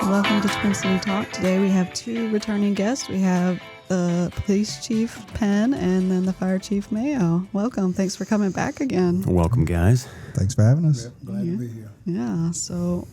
Welcome to Winston Talk. Today we have two returning guests. We have the police chief, Penn, and then the fire chief, Mayo. Welcome. Thanks for coming back again. Welcome, guys. Thanks for having us. Glad to be here. Yeah, so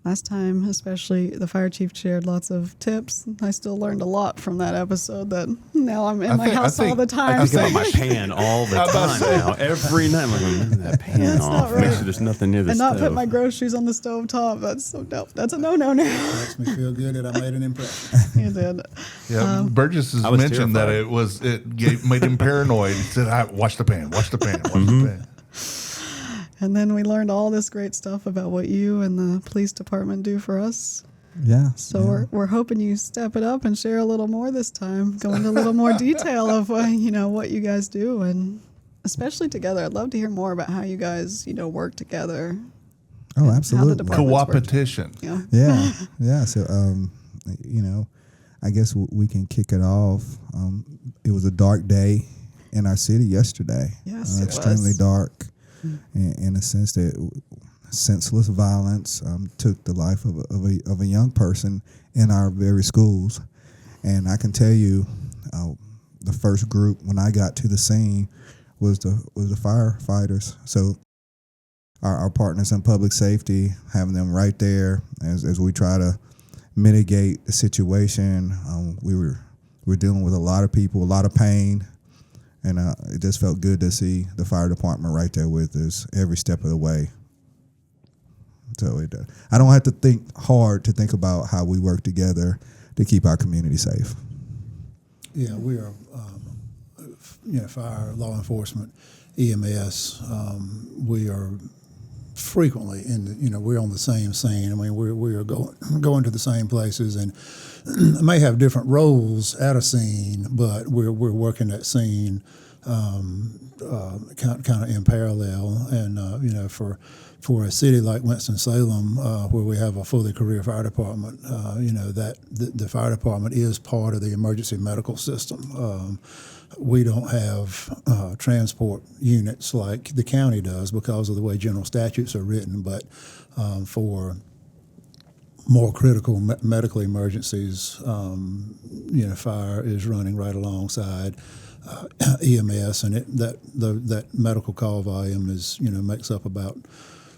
last time, especially, the fire chief shared lots of tips. I still learned a lot from that episode that now I'm in my house all the time. I think about my pan all the time now. Every night I'm like, remember that pan That's off. not right. Make sure there's nothing near the and stove. not put my groceries on the stove top. That's so dope. That's a no-no now. Makes me feel good that I made an impression. You did. Yeah, Burgess has mentioned that it made him paranoid. He said, "Watch the pan, watch the pan, watch the pan." And then we learned all this great stuff about what you and the police department do for us. Yeah. So we're hoping you step it up and share a little more this time. Go into a little more detail of what you guys do, and especially together. I'd love to hear more about how you guys work together. Oh, absolutely. Co-opetition. Yeah. So I guess we can kick it off. It was a dark day in our city yesterday. Yes, it extremely was. dark. In a sense that senseless violence took the life of a young person in our very schools. And I can tell you, the first group when I got to the scene was the firefighters. So our partners in public safety, having them right there as we try to mitigate the situation. We're dealing with a lot of people, a lot of pain. And it just felt good to see the fire department right there with us every step of the way. So I don't have to think hard to think about how we work together to keep our community safe. Yeah, we are, fire, law enforcement, EMS. We are frequently we're on the same scene. I mean, we are going to the same places and may have different roles at a scene, but we're working that scene kind of in parallel. And for a city like Winston-Salem, where we have a fully career fire department, that the fire department is part of the emergency medical system. We don't have transport units like the county does because of the way general statutes are written, but for more critical medical emergencies, fire is running right alongside EMS, and that medical call volume is makes up about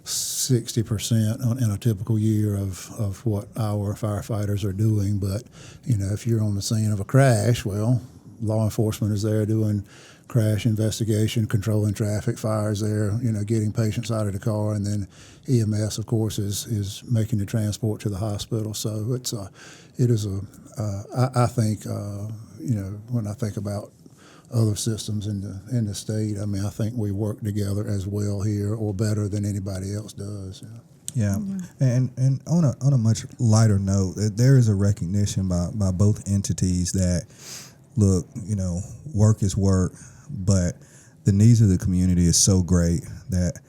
60% in a typical year of what our firefighters are doing. But if you're on the scene of a crash, well, law enforcement is there doing crash investigation, controlling traffic. Fire's there, getting patients out of the car, and then EMS, of course, is making the transport to the hospital. So I think when I think about other systems in the state, I mean, I think we work together as well here, or better than anybody else does. Yeah. And on a much lighter note, there is a recognition by both entities that, look, work is work, but the needs of the community is so great that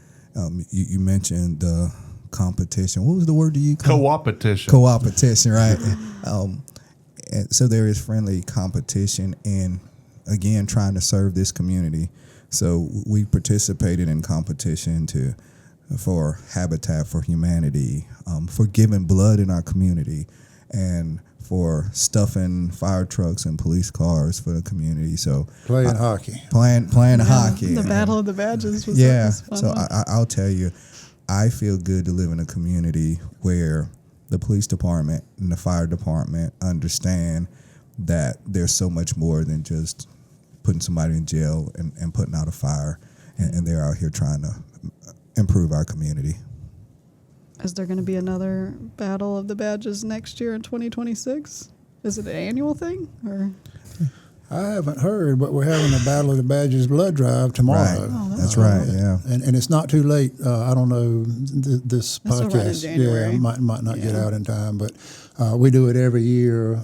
you mentioned the competition. What was the word you used? Co-opetition. Co-opetition, right? And so there is friendly competition and, again, trying to serve this community. So we participated in competition for Habitat for Humanity, for giving blood in our community, and for stuffing fire trucks and police cars for the community. So playing hockey. Playing hockey. The Battle of the Badges was fun. So I'll tell you, I feel good to live in a community where the police department and the fire department understand that there's so much more than just putting somebody in jail and putting out a fire, and they're out here trying to improve our community. Is there going to be another Battle of the Badges next year in 2026? Is it an annual thing? Or I haven't heard, but we're having a Battle of the Badges blood drive tomorrow. Right. Oh, that's right, yeah. And it's not too late. I don't know, this podcast might not get out in time, but we do it every year,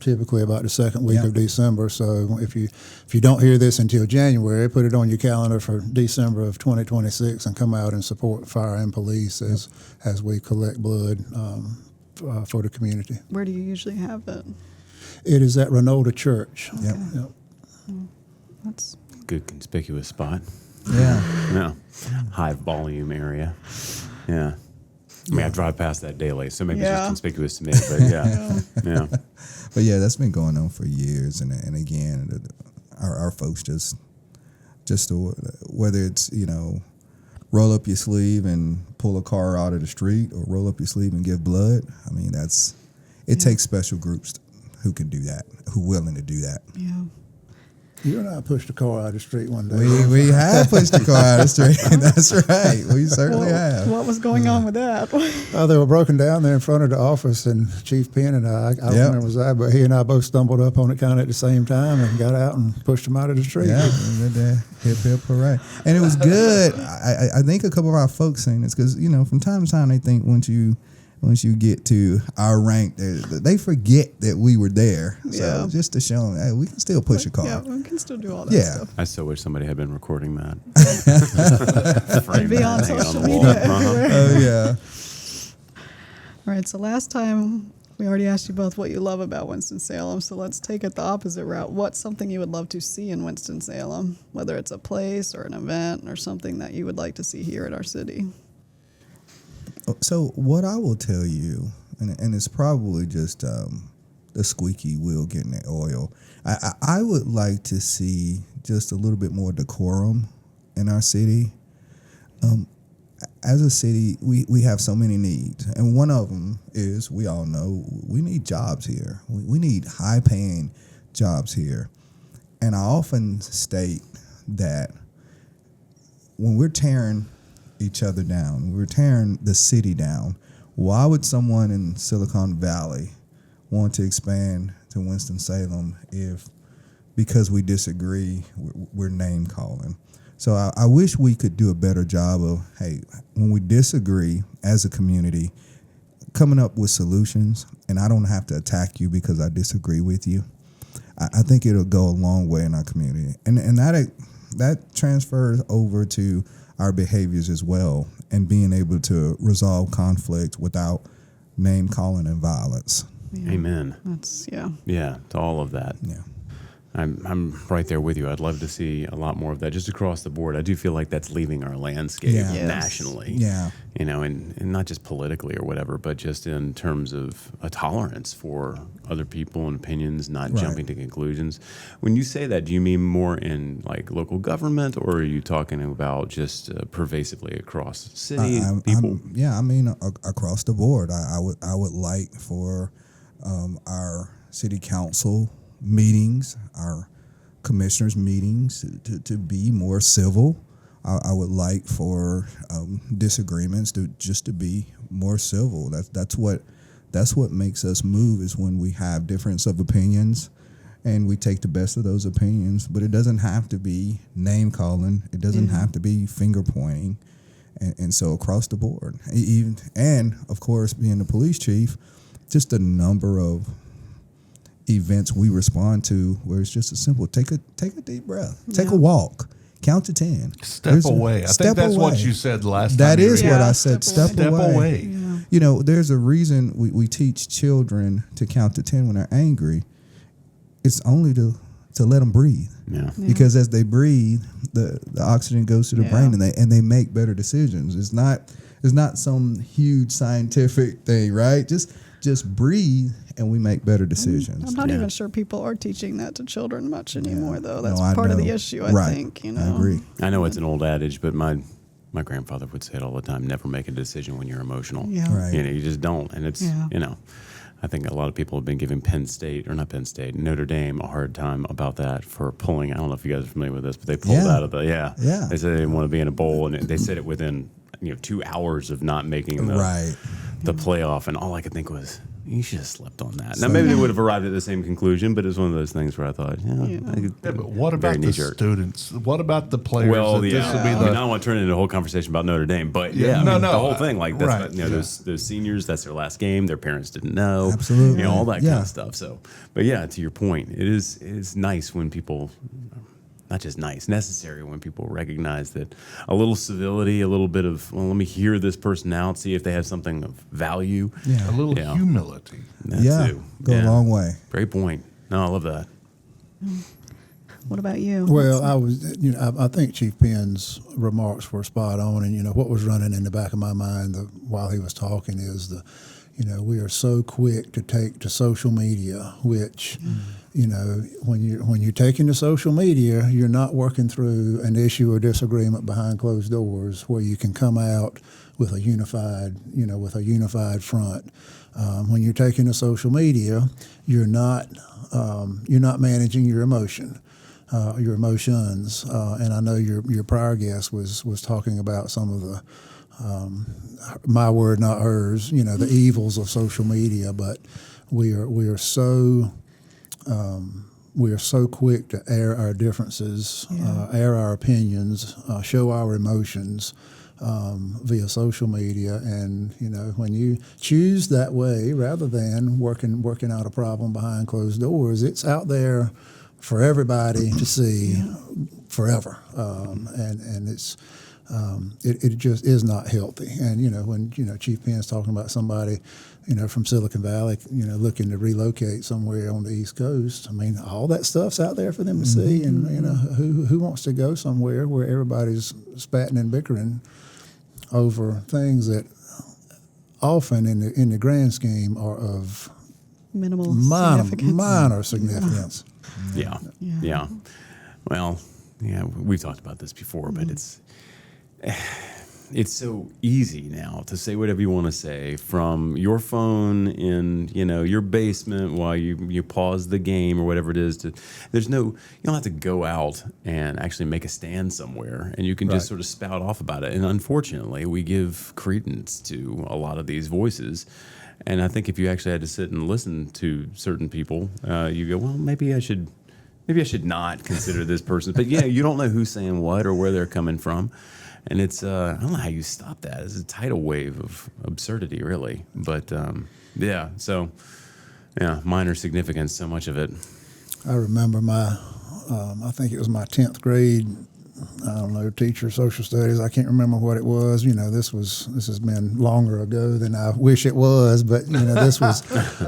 typically about the second week of December. So if you don't hear this until January, put it on your calendar for December of 2026 and come out and support fire and police as we collect blood for the community. Where do you usually have it? It is at Renolda Church. Okay. Yep. That's Good conspicuous spot. Yeah. Yeah. High volume area. Yeah. I mean, I drive past that daily, so maybe it's just Yeah. conspicuous to me, but yeah. Yeah. But yeah, that's been going on for years, and again, our folks just whether it's roll up your sleeve and pull a car out of the street, or roll up your sleeve and give blood. I mean, it takes special groups who can do that, who willing to do that. yeah. You and I pushed a car out of the street one day. We have pushed the car out of the street. That's right. We certainly have. What was going on with that? They were broken down there in front of the office, and Chief Penn and I don't remember was that, but he and I both stumbled up on it kind of at the same time and got out and pushed them out of the street. Yeah, hip hip hooray. And it was good. I think a couple of our folks saying this because from time to time they think once you get to our rank, they forget that we were there. So just to show them, hey, we can still push a car. Yeah, we can still do all that stuff. I still wish somebody had been recording that. It'd be on Hang social the wall. media everywhere. Oh yeah. All right, so last time we already asked you both what you love about Winston-Salem, so let's take it the opposite route. What's something you would love to see in Winston-Salem, whether it's a place or an event or something that you would like to see here at our city? So what I will tell you, and it's probably just the squeaky wheel getting the oil. I would like to see just a little bit more decorum in our city. As a city, we have so many needs, and one of them is, we all know, we need jobs here. We need high-paying jobs here. And I often state that when we're tearing each other down, we're tearing the city down, why would someone in Silicon Valley want to expand to Winston-Salem if, because we disagree, we're name-calling? So I wish we could do a better job of, hey, when we disagree as a community, coming up with solutions, and I don't have to attack you because I disagree with you. I think it'll go a long way in our community. And that transfers over to our behaviors as well, and being able to resolve conflict without name-calling and violence. Yeah. Amen. That's, Yeah, to all of that. Yeah. I'm right there with you. I'd love to see a lot more of that just across the board. I do feel like that's leaving our landscape Yeah. Yes. nationally. Yeah. And not just politically or whatever, but just in terms of a tolerance for other people and opinions, not Right. jumping to conclusions. When you say that, do you mean more in like local government, or are you talking about just pervasively across the city? People? I mean across the board. I would like for our city council meetings, our commissioners' meetings to be more civil. I would like for disagreements to be more civil. That's what makes us move, is when we have difference of opinions and we take the best of those opinions. But it doesn't have to be name calling. It doesn't have to be finger pointing. And so across the board, and of course, being the police chief, just a number of events we respond to where it's just a simple take a deep breath, take a walk, count to 10, Step away. I think that's what you said last time. That is what Yeah, I said. Step away. Yeah. There's a reason we teach children to count to 10 when they're angry. It's only to let them breathe. Yeah. Because as they breathe, the oxygen goes to the brain, and they make better decisions. It's not some huge scientific thing, right? Just breathe, and we make better decisions. I'm not even sure people are teaching that to children much anymore, though. That's I part of the know. issue, I Right. think. I agree. I know it's an old adage, but my grandfather would say it all the time: never make a decision when you're emotional. Yeah. Right. You just don't. And it's I think a lot of people have been giving Notre Dame a hard time about that for pulling. I don't know if you guys are familiar with this, but they pulled out of the Yeah. They said they didn't want to be in a bowl, and they said it within 2 hours of not making the playoff. And all I could think was, you should have slept on that. Now, maybe they would have arrived at the same conclusion, but it's one of those things where I thought, but what about the students? What about the players? Well, This would be I don't want to turn it into a whole conversation about Notre Dame, but the whole thing, like that's those seniors, that's their last game. Their parents didn't know, absolutely, all that kind of stuff. So, but to your point, it is nice when people. Not just nice, necessary when people recognize that a little civility, a little bit of, let me hear this person out, see if they have something of value. Yeah. A little humility. Go a long way. Great point. No, I love that. What about you? Well, I think Chief Penn's remarks were spot on, and what was running in the back of my mind while he was talking is we are so quick to take to social media, which, when you're taking to social media, you're not working through an issue or disagreement behind closed doors where you can come out with a unified front. When you're taking to social media, you're not managing your emotions. And I know your prior guest was talking about some of the my word, not hers, the evils of social media, but we are so quick to air our differences, air our opinions, show our emotions via social media. And when you choose that way rather than working out a problem behind closed doors, it's out there for everybody to see forever, and it's. It just is not healthy. And when Chief Penn's talking about somebody from Silicon Valley looking to relocate somewhere on the East Coast, I mean, all that stuff's out there for them to see. And who wants to go somewhere where everybody's spatting and bickering over things that often in the grand scheme are of minor significance. Yeah. Well, we've talked about this before, but it's so easy now to say whatever you want to say from your phone in your basement while you pause the game or whatever it is. You don't have to go out and actually make a stand somewhere, and you can just sort of spout off about it. And unfortunately, we give credence to a lot of these voices. And I think if you actually had to sit and listen to certain people, you go, well, maybe I should not consider this person. But you don't know who's saying what or where they're coming from. And it's, I don't know how you stop that. It's a tidal wave of absurdity, really. But, minor significance, so much of it. I remember I think it was my 10th grade, I don't know, teacher of social studies. I can't remember what it was. This has been longer ago than I wish it was, but this was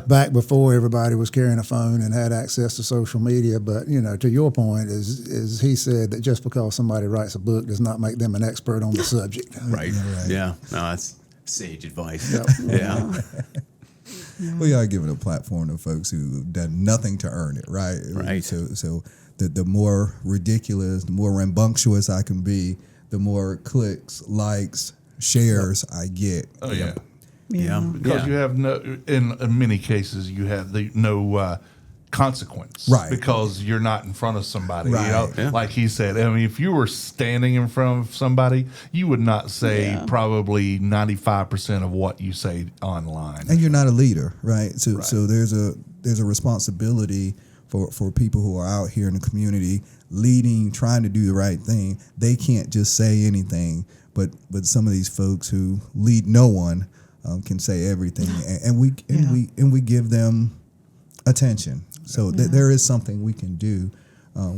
back before everybody was carrying a phone and had access to social media. But to your point, is he said that just because somebody writes a book does not make them an expert on the subject. Right. Yeah. No, that's sage advice. Yep. Yeah. We are giving a platform to folks who've done nothing to earn it, right? Right. So the more ridiculous, the more rambunctious I can be, the more clicks, likes, shares I get. Oh yeah. Because you have in many cases you have no consequence, right? Because you're not in front of somebody. Right. Like he said. I mean, if you were standing in front of somebody, you would not say probably 95% of what you say online. And you're not a leader, right? So there's a responsibility for people who are out here in the community leading, trying to do the right thing. They can't just say anything, but some of these folks who lead no one can say everything, and we give them attention. So there is something we can do,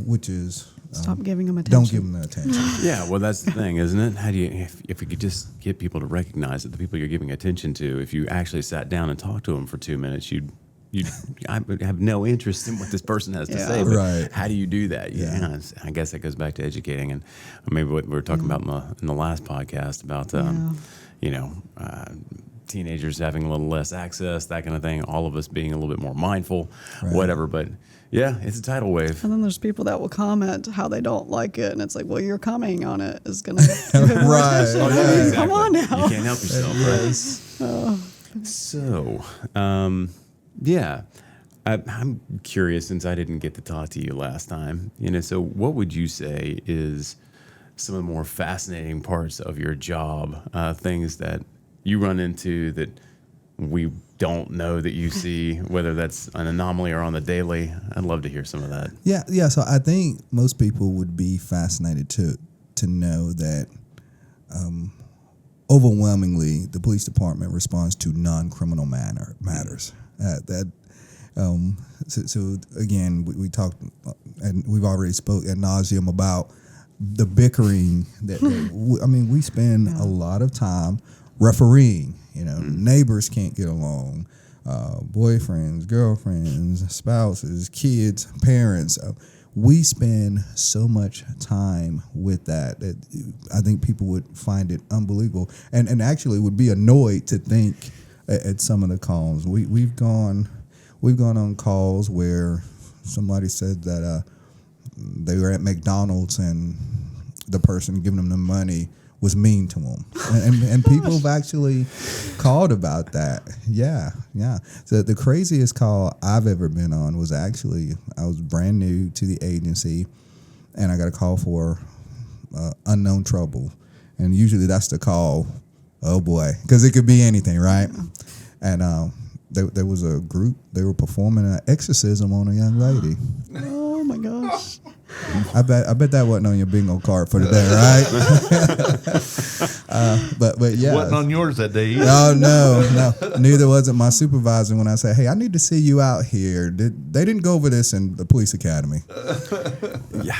which is stop giving them attention. Don't give them the attention. Yeah, well, that's the thing, isn't it? How do you, if we could just get people to recognize that the people you're giving attention to, if you actually sat down and talked to them for 2 minutes, I would have no interest in what this person has to say. But right. How do you do that? I guess that goes back to educating, and maybe what we were talking about in the last podcast about, teenagers having a little less access, that kind of thing. All of us being a little bit more mindful, whatever. But yeah, it's a tidal wave. And then there's people that will comment how they don't like it, and it's like, well, your commenting on it is going to give it more attention. Oh, yeah, exactly. Come on now. You can't help yourself, right? So, I'm curious, since I didn't get to talk to you last time. So what would you say is some of the more fascinating parts of your job? Things that you run into that we don't know that you see, whether that's an anomaly or on the daily. I'd love to hear some of that. Yeah. So I think most people would be fascinated to know that overwhelmingly the police department responds to non-criminal matters. So again, we talked, and we've already spoke ad nauseum about the bickering we spend a lot of time refereeing. Neighbors can't get along, boyfriends, girlfriends, spouses, kids, parents. we spend so much time with that I think people would find it unbelievable and actually would be annoyed to think at some of the calls. We've gone on calls where somebody said that they were at McDonald's and the person giving them the money was mean to them, and people have actually called about that. Yeah. So the craziest call I've ever been on was actually, I was brand new to the agency, and I got a call for unknown trouble, and usually that's the call. Oh boy, because it could be anything, right? And there was a group, they were performing an exorcism on a young lady. Oh my gosh. I bet that wasn't on your bingo card for today, right? But yeah, Wasn't on yours that day either. No. Neither was it my supervisor when I said, "Hey, I need to see you out here." They didn't go over this in the police academy. Yeah.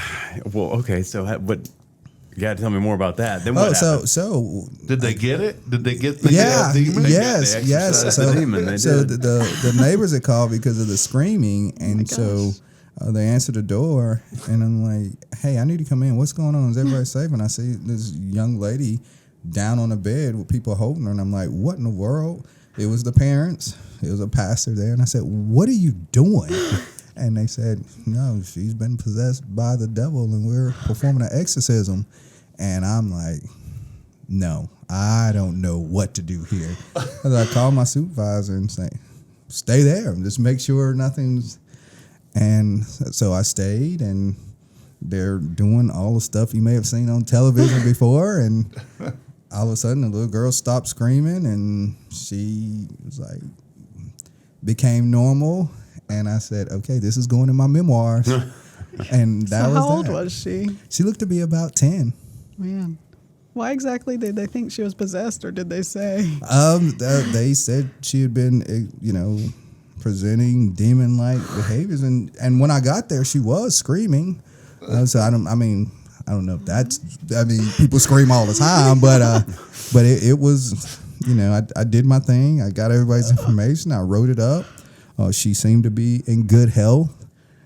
Well, okay. So, what? You got to tell me more about that. Then what happened? So Did they get it? Did they get the yeah, demon? yes. exorcised the demon. They So did. the neighbors had called because of the screaming, and gosh. so they answered the door, and I'm like, "Hey, I need to come in. What's going on? Is everybody safe?" And I see this young lady down on the bed with people holding her, and I'm like, "What in the world?" It was the parents. It was a pastor there, and I said, "What are you doing?" And they said, "No, she's been possessed by the devil, and we're performing an exorcism." And I'm like, "No, I don't know what to do here." So I called my supervisor and say, "Stay there. Just make sure nothing's." And so I stayed, and they're doing all the stuff you may have seen on television before. And all of a sudden, the little girl stopped screaming, and she was like, became normal. And I said, "Okay, this is going in my memoirs." And that So was how old that. was she? She looked to be about 10. Man. Why exactly did they think she was possessed, or did they say? They said she had been, presenting demon-like behaviors, and when I got there, she was screaming. So I don't know if that's. I mean, people scream all the time, but it was, I did my thing. I got everybody's information. I wrote it up. She seemed to be in good health.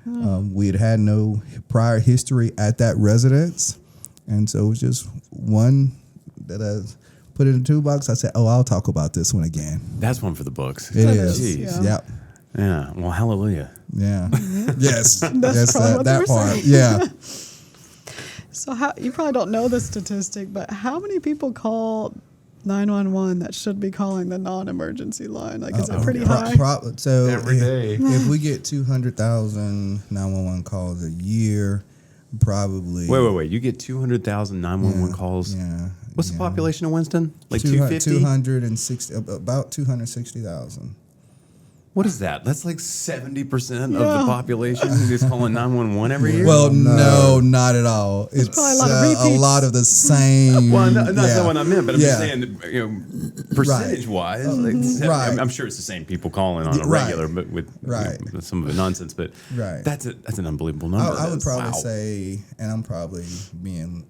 We had no prior history at that residence, and so it was just one that I put in the toolbox. I said, "Oh, I'll talk about this one again." That's one for the books. It That is. is, Jeez. yeah. Yep. Yeah. Well, hallelujah. Yeah. Yes. Yes. probably what they That were part. saying. Yeah. So how, you probably don't know this statistic, but how many people call 911 that should be calling the non-emergency line? Like, is it pretty high? So Every day. if we get 200,000 911 calls a year, probably. Wait. You get 200,000 911 calls. Yeah. What's the population of Winston? Like 200 250? 260, about 260,000. What is that? That's like 70% of the population is calling 911 every year? Well, no, not at all. It's probably a lot of a repeats. lot of the same. Well, not yeah. what I meant, but I'm just Yeah. saying, percentage-wise, like, Right. I'm sure it's the same people calling on a Right. regular, but with Right. with some of the nonsense. But Right. that's an unbelievable number. I would probably Wow. say, and I'm probably being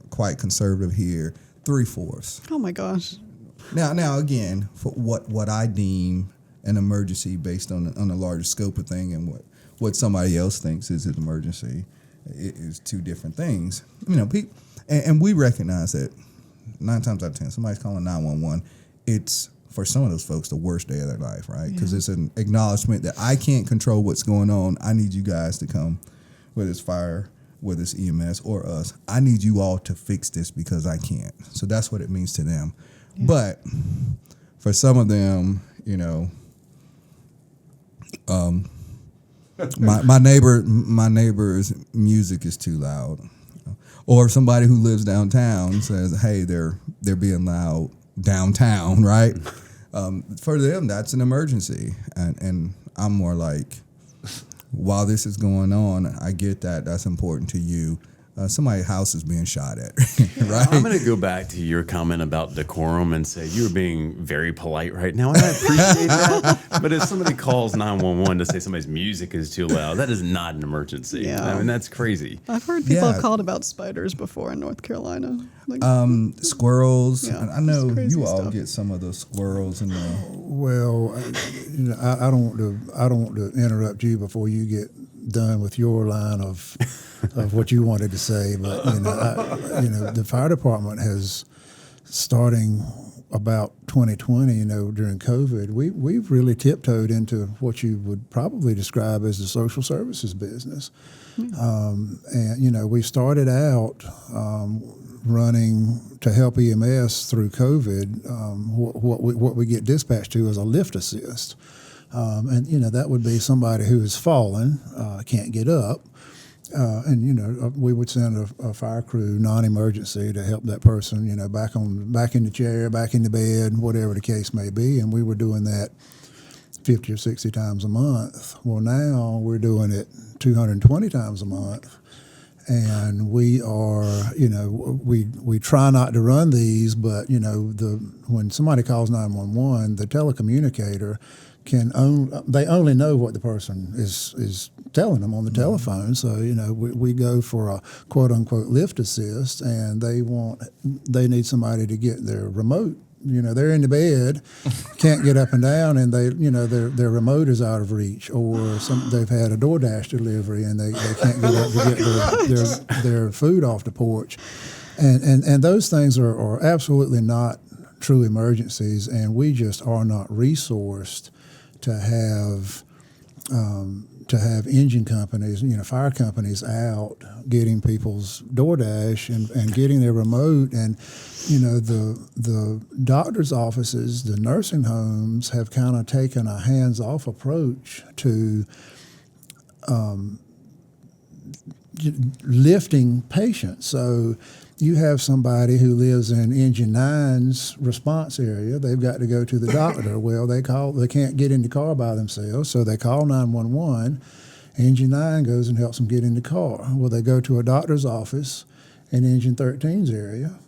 quite conservative here, 3/4. Oh my gosh. Now again, for what I deem an emergency based on the larger scope of thing, and what somebody else thinks is an emergency, it is two different things. People, and we recognize that 9 times out of 10, somebody's calling 911. It's for some of those folks the worst day of their life, right? Because it's an acknowledgement that I can't control what's going on. I need you guys to come, whether it's fire, whether it's EMS or us. I need you all to fix this because I can't. So that's what it means to them. Yeah. But for some of them, my neighbor's music is too loud, or somebody who lives downtown says, "Hey, they're being loud downtown," right? For them, that's an emergency, and I'm more like, while this is going on, I get that that's important to you. Somebody's house is being shot at, right? I'm going to go back to your comment about decorum and say you were being very polite right now, and I appreciate that. But if somebody calls 911 to say somebody's music is too loud, that is not an emergency. Yeah. I mean, that's crazy. I've heard people have called about spiders before in North Carolina. Like, Squirrels. Yeah, I know just crazy you all stuff. get some of those squirrels in the. Well, I don't want to interrupt you before you get done with your line of what you wanted to say, but the fire department has, starting about 2020, during COVID, we've really tiptoed into what you would probably describe as the social services business. And we started out running to help EMS through COVID. What we get dispatched to is a lift assist, and that would be somebody who has fallen, can't get up. We would send a fire crew, non-emergency, to help that person, back in the chair, back in the bed, whatever the case may be. And we were doing that 50 or 60 times a month. Well, now we're doing it 220 times a month. And we are, we try not to run these, but, when somebody calls 911, the telecommunicator they only know what the person is telling them on the telephone. So, we go for a quote unquote lift assist, and they need somebody to get their remote. They're in the bed, can't get up and down, and their remote is out of reach, or they've had a DoorDash delivery and they can't get up to get their food off the porch. And those things are absolutely not true emergencies, and we just are not resourced to have engine companies, fire companies out getting people's DoorDash and getting their remote. And, the doctor's offices, the nursing homes have kind of taken a hands-off approach to lifting patients. So you have somebody who lives in Engine 9's response area. They've got to go to the doctor. Well, they can't get in the car by themselves, so they call 911. Engine 9 goes and helps them get in the car. Well, they go to a doctor's office in Engine 13's area.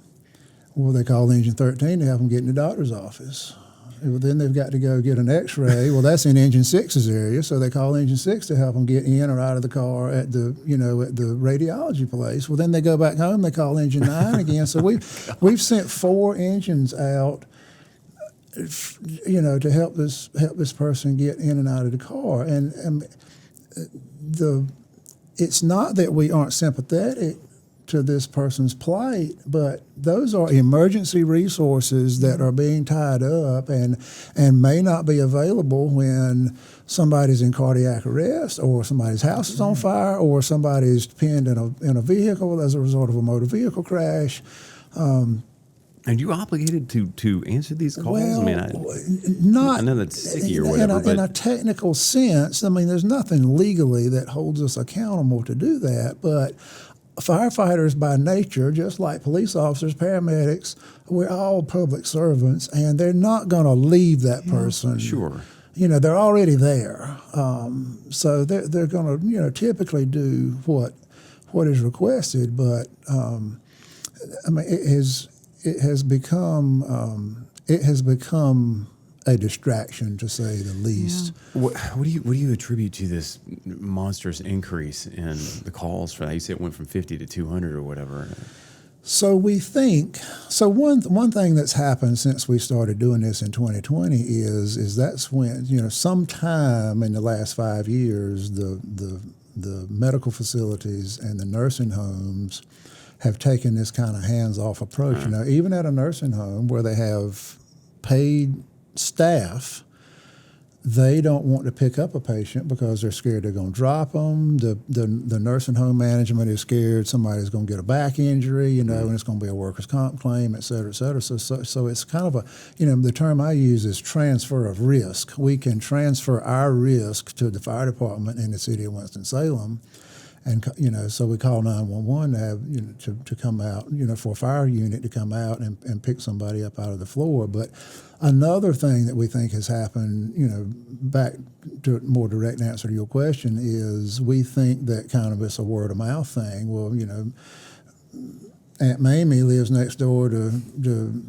Well, they call Engine 13 to help them get in the doctor's office. Well, then they've got to go get an X-ray. Well, that's in Engine 6's area, so they call Engine 6 to help them get in or out of the car at the radiology place. Well, then they go back home. They call Engine 9 again. So we've sent 4 engines out, to help this person get in and out of the car. And it's not that we aren't sympathetic to this person's plight, but those are emergency resources that are being tied up and may not be available when somebody's in cardiac arrest, or somebody's house is on fire, or somebody's pinned in a vehicle as a result of a motor vehicle crash. Are you obligated to answer these calls? Well, I know that's sticky or whatever. In a technical sense, there's nothing legally that holds us accountable to do that, but firefighters by nature, just like police officers, paramedics, we're all public servants, and they're not going to leave that person. Sure. They're already there. So they're going to, typically do what is requested, but it has become a distraction, to say the least. Yeah. What do you attribute to this monstrous increase in the calls for that? You said it went from 50 to 200 or whatever. So we think, one thing that's happened since we started doing this in 2020 is that's when, sometime in the last 5 years, the medical facilities and the nursing homes have taken this kind of hands-off approach. Even at a nursing home where they have paid staff, they don't want to pick up a patient because they're scared they're going to drop them. The nursing home management is scared somebody's going to get a back injury, and it's going to be a workers' comp claim, et cetera, et cetera. So it's kind of the term I use is transfer of risk. We can transfer our risk to the fire department in the City of Winston-Salem. And so we call 911 to have to come out, for a fire unit to come out and pick somebody up out of the floor. But another thing that we think has happened, back to a more direct answer to your question, is we think that kind of it's a word of mouth thing. Well, Aunt Mamie lives next door to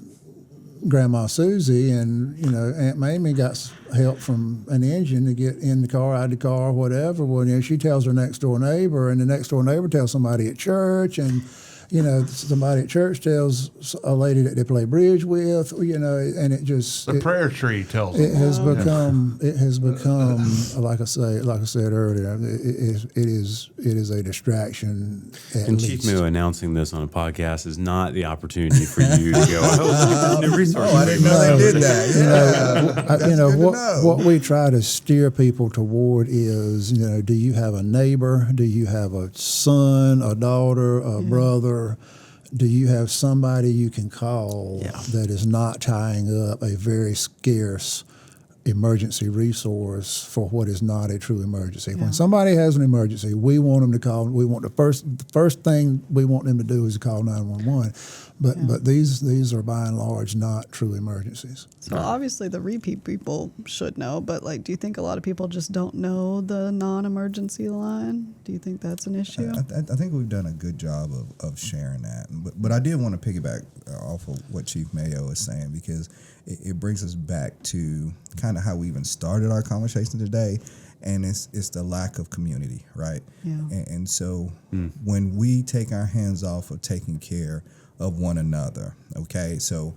Grandma Suzy, and Aunt Mamie got help from an engine to get in the car, out of the car, whatever. Well, she tells her next door neighbor, and the next door neighbor tells somebody at church, and somebody at church tells a lady that they play bridge with, and it just The prayer tree tells it them. has become like I said earlier, it is a distraction. And Chief Mayo announcing this on a podcast is not the opportunity for you to go, oh, look at this new resource. I didn't know they did that. Yeah. That's good to know. What we try to steer people toward is, do you have a neighbor? Do you have a son, a daughter, a brother? Do you have somebody you can call that is not tying up a very scarce emergency resource for what is not a true emergency? When somebody has an emergency, we want them to call. We want the first thing we want them to do is call 911. But these are by and large not true emergencies. So obviously the repeat people should know, but do you think a lot of people just don't know the non-emergency line? Do you think that's an issue? I think we've done a good job of sharing that. But I did want to piggyback off of what Chief Mayo is saying, because it brings us back to kind of how we even started our conversation today, and it's the lack of community, right? Yeah. And so when we take our hands off of taking care of one another, okay? So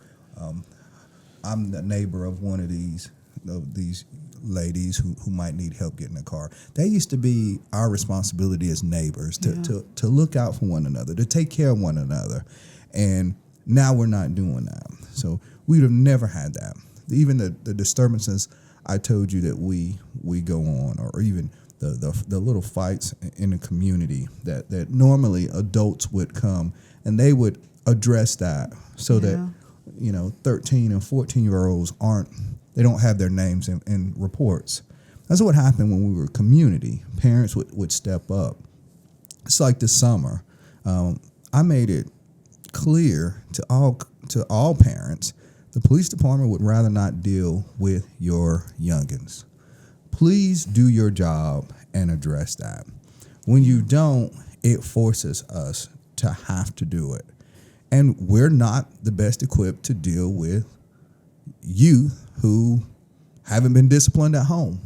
I'm the neighbor of one of these ladies who might need help getting a car. That used to be our responsibility as neighbors to look out for one another, to take care of one another. And now we're not doing that. So we would have never had that. Even the disturbances I told you that we go on, or even the little fights in the community that normally adults would come and they would address that so that 13 and 14-year-olds they don't have their names in reports. That's what happened when we were community. Parents would step up. It's like this summer. I made it clear to all parents, the police department would rather not deal with your youngins. Please do your job and address that. When you don't, it forces us to have to do it. And we're not the best equipped to deal with youth who haven't been disciplined at home.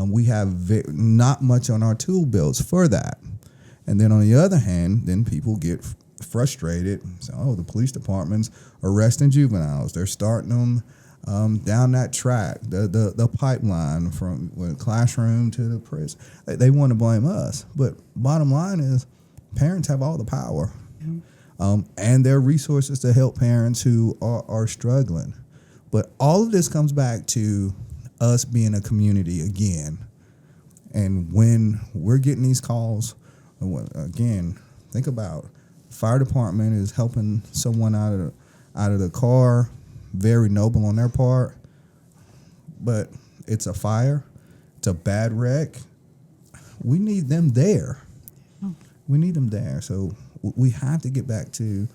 We have not much on our tool belts for that. And then on the other hand, then people get frustrated. So, the police department's arresting juveniles. They're starting them down that track, the pipeline from the classroom to the prison. They want to blame us. But bottom line is, parents have all the power. And there are resources to help parents who are struggling. But all of this comes back to us being a community again. And when we're getting these calls, again, think about fire department is helping someone out of the car, very noble on their part. But it's a fire, it's a bad wreck. We need them there. We need them there. So we have to get back to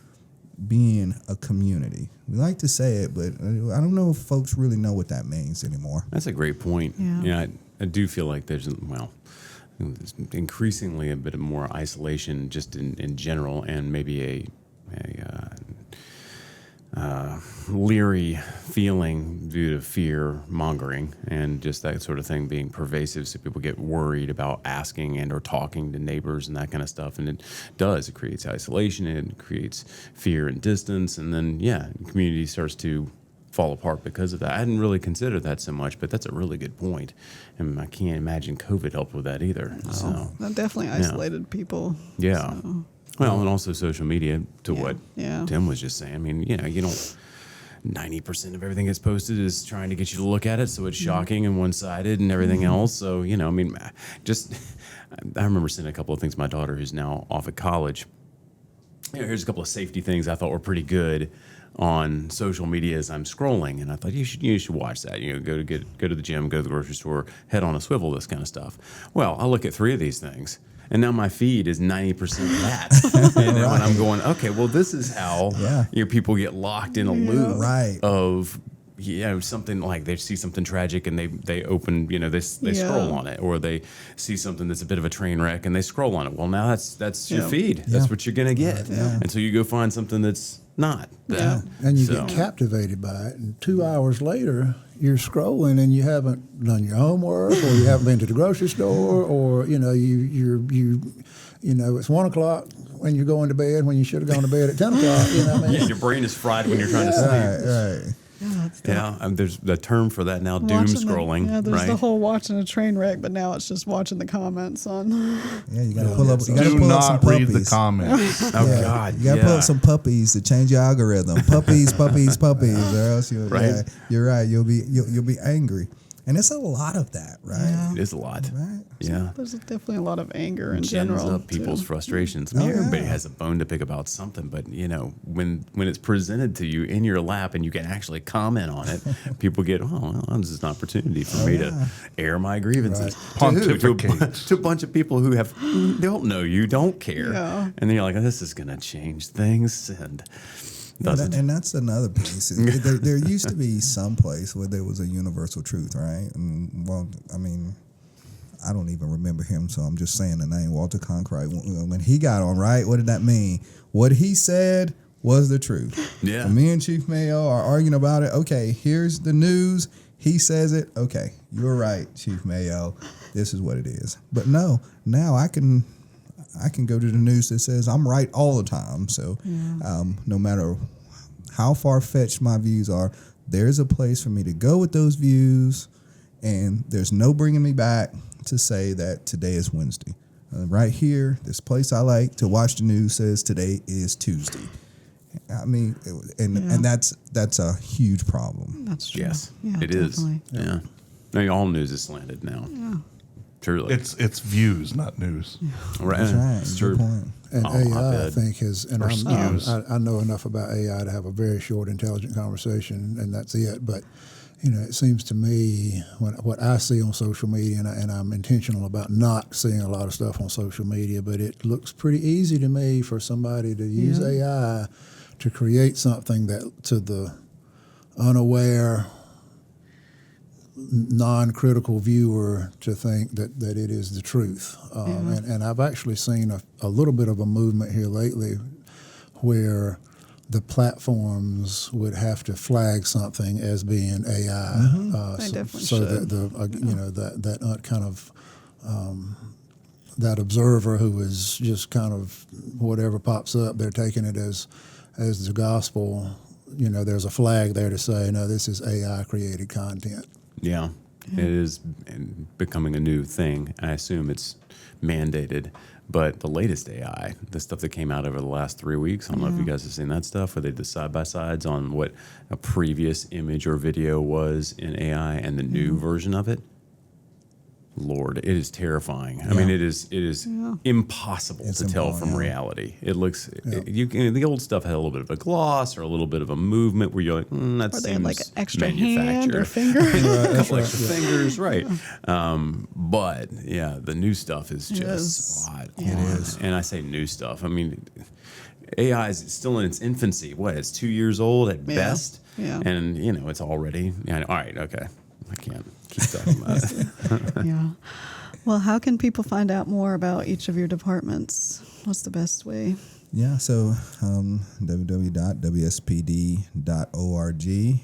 being a community. We like to say it, but I don't know if folks really know what that means anymore. That's a great point. Yeah. I do feel like there's increasingly a bit more isolation just in general, and maybe a leery feeling due to fear mongering and just that sort of thing being pervasive. So people get worried about asking and or talking to neighbors and that kind of stuff. And it creates isolation, it creates fear and distance. And then, community starts to fall apart because of that. I hadn't really considered that so much, but that's a really good point. And I can't imagine COVID helped with that either. No, So that definitely isolated people. Yeah. So. Well, and also social media, to what Yeah. Tim was just saying. I mean, you don't, 90% of everything that's posted is trying to get you to look at it, so it's shocking and one-sided and everything else. So, I remember seeing a couple of things. My daughter, who's now off at college, here's a couple of safety things I thought were pretty good on social media as I'm scrolling, and I thought you should watch that. Go to the gym, go to the grocery store, head on a swivel, this kind of stuff. Well, I look at 3 of these things, and now my feed is 90% that. And then when I'm going, okay, well, this is how people get locked in a loop of something like they see something tragic and they open, they scroll on it, or they see something that's a bit of a train wreck and they scroll on it. Well, now that's your feed. That's what you're gonna get. And so you go find something that's not that. And you get captivated by it, and 2 hours later you're scrolling and you haven't done your homework, or you haven't been to the grocery store, or it's 1 o'clock when you're going to bed when you should have gone to bed at 10 o'clock. You know what I mean? Yeah, your brain is fried when you're trying to sleep. Right. Yeah, it's There's the term for that now, doom scrolling. there's right? the whole watching a train wreck, but now it's just watching the comments on. Yeah, you got to pull up. You got to Do pull up some not read the puppies. comments. Oh Yeah, God, you got to pull up some puppies to change your algorithm. Puppies, or else you'll. Right. Yeah, you're right. You'll be angry, and it's a lot of that, right? Yeah. It is a lot. Right. Yeah. There's definitely a lot of anger in Gens general. up people's too. frustrations. I mean, Oh, yeah. everybody has a bone to pick about something, but when it's presented to you in your lap and you can actually comment on it, people get, well, this is an opportunity for me to air my grievances. Right. To who? Pontificate. To a bunch of people who don't know you, don't care, Yeah. and then you're like, this is going to change things, and doesn't. And that's another piece. There used to be some place where there was a universal truth, right? And, well, I mean, I don't even remember him, so I'm just saying the name, Walter Cronkite. When he got on, right, what did that mean? What he said was the truth. Yeah. When me and Chief Mayo are arguing about it, okay, here's the news. He says it. Okay, you're right, Chief Mayo. This is what it is. But no, now I can go to the news that says I'm right all the time. So no matter how far-fetched my views are, there's a place for me to go with those views, and there's no bringing me back to say that today is Wednesday. Right here, this place I like to watch the news says today is Tuesday. I mean, and that's a huge problem. That's true. Yes, Yeah, it is. definitely. Yeah. I mean, all news is slanted now. Yeah. Truly. It's views, not news. right. That's right. It's Good true. point. And Oh, I AI, I bet. think, and Or skews. I know enough about AI to have a very short, intelligent conversation, and that's it. But it seems to me what I see on social media, and I'm intentional about not seeing a lot of stuff on social media, but it looks pretty easy to me for somebody to use AI to create something that to the unaware, non-critical viewer to think that it is the truth. And I've actually seen a little bit of a movement here lately where the platforms would have to flag something as being AI, They definitely so should. that that kind of that observer who is just kind of whatever pops up, they're taking it as the gospel. There's a flag there to say, no, this is AI created content. Yeah, it is becoming a new thing. I assume it's mandated. But the latest AI, the stuff that came out over the last 3 weeks, I don't know if you guys have seen that stuff, where they did side-by-sides on what a previous image or video was in AI and the new version of it. Lord, it is terrifying. I mean, it is impossible It's to tell from impossible, yeah. reality. It looks the old stuff had a little bit of a gloss or a little bit of a movement where you're like, that Or seems they had like an extra hand manufactured. or finger. A couple extra fingers, right? But yeah, the new stuff is just is. spot on. It is, and I say new stuff. I mean, AI is still in its infancy. What? It's 2 years old at best, Yeah. and it's already. All right, okay, I can't keep talking about it. Yeah. Well, how can people find out more about each of your departments? What's the best way? Yeah, so www.wspd.org. You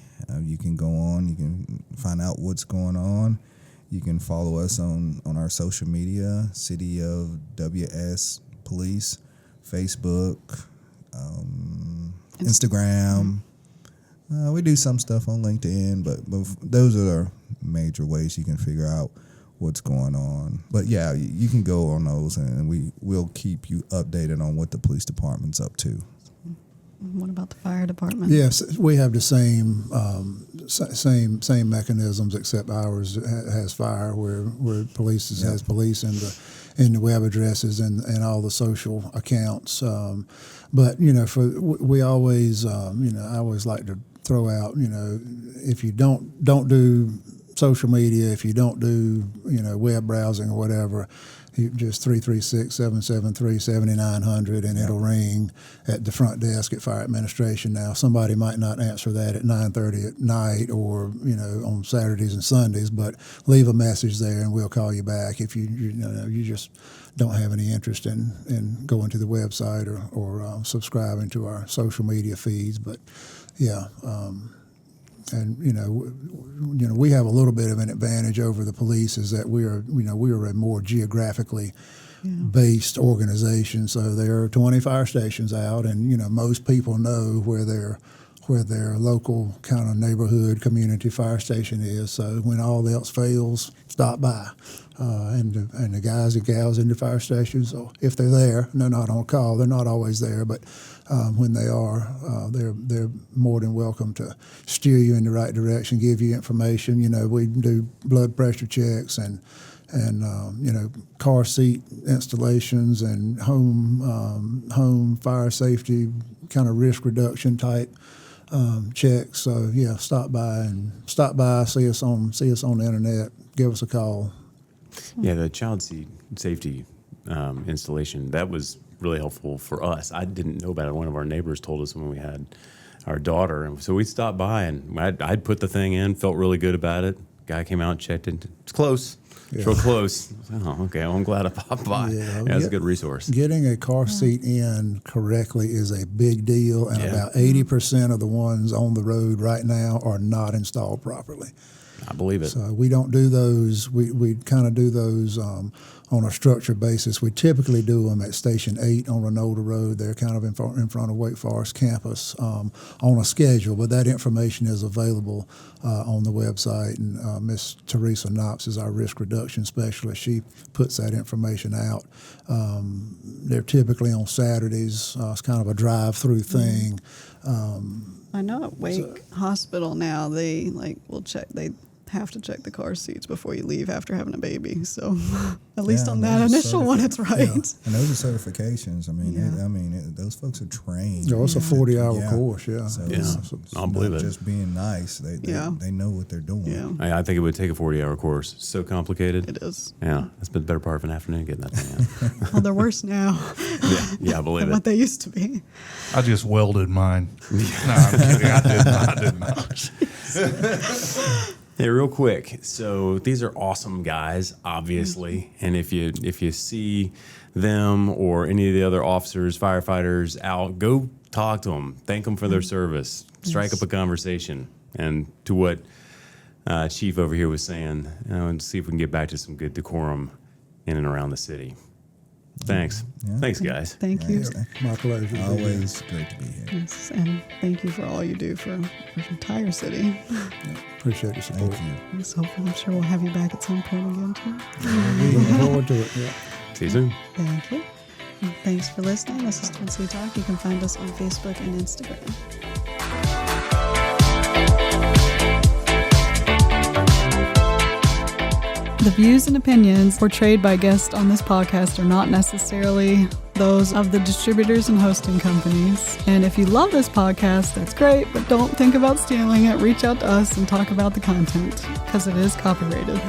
can go on. You can find out what's going on. You can follow us on our social media, City of WS Police, Facebook, Instagram. We do some stuff on LinkedIn, but those are our major ways you can figure out what's going on. But yeah, you can go on those, and we'll keep you updated on what the police department's up to. What about the fire department? Yes, we have the same mechanisms, except ours has fire, where police has police in the web addresses and all the social accounts. But we always I always like to throw out, if you don't do social media, if you don't do web browsing or whatever, you just 336-773-7900 and it'll ring at the front desk at Fire Administration. Now, somebody might not answer that at 9:30 at night or on Saturdays and Sundays, but leave a message there and we'll call you back if you just don't have any interest in going to the website or subscribing to our social media feeds. But yeah. And we have a little bit of an advantage over the police is that we are a more geographically based organization. So there are 20 fire stations out, and most people know where their local kind of neighborhood community fire station is. So when all else fails, stop by. And the guys and gals in the fire stations, so if they're there, they're not on call. They're not always there, but when they are, they're more than welcome to steer you in the right direction, give you information. We do blood pressure checks and car seat installations and home fire safety kind of risk reduction type checks. So yeah, stop by, see us on the internet, give us a call. Yeah, the child seat safety installation, that was really helpful for us. I didn't know about it. One of our neighbors told us when we had our daughter. And so we stopped by, and I'd put the thing in, felt really good about it. Guy came out, checked it. It's close. It's real close. Oh, okay. Well, I'm glad I popped by. Yeah, that's a good resource. Getting a car seat in correctly is a big deal, and about 80% of the ones on the road right now are not installed properly. I believe it. So we don't do those. We kind of do those on a structured basis. We typically do them at Station 8 on Renolda Road. They're kind of in front of Wake Forest campus on a schedule, but that information is available on the website. And Miss Teresa Knox is our risk reduction specialist. She puts that information out. They're typically on Saturdays. It's kind of a drive-through thing. I know at Wake Hospital now they will check. They have to check the car seats before you leave after having a baby. So at least on that initial one, it's right. Yeah. And those are certifications. I mean, those folks are trained. It's a 40-hour course. Yeah. So I'll believe it. Just being nice. They know what they're doing. Yeah. I think it would take a 40-hour course. It's so complicated. It is. Yeah. It's been the better part of an afternoon getting that thing in. Well, they're worse now. Yeah, I believe than it. what they used to be. I just welded mine. No, I'm kidding. I did not. Hey, real quick. So these are awesome guys, obviously, and if you see them or any of the other officers, firefighters out, go talk to them, thank them for their service, strike up a conversation, and to what Chief over here was saying, and see if we can get back to some good decorum in and around the city. Thanks. Yeah. Thanks, guys. Thank you. My pleasure. Always great to be here. Yes, and thank you for all you do for the entire city. Appreciate the support. Thank you. So I'm sure we'll have you back at some point again, too. Looking forward to it. Yeah. See you soon. Thank you. And thanks for listening. This is Twin City Talk. You can find us on Facebook and Instagram. The views and opinions portrayed by guests on this podcast are not necessarily those of the distributors and hosting companies. And if you love this podcast, that's great, but don't think about stealing it. Reach out to us and talk about the content because it is copyrighted.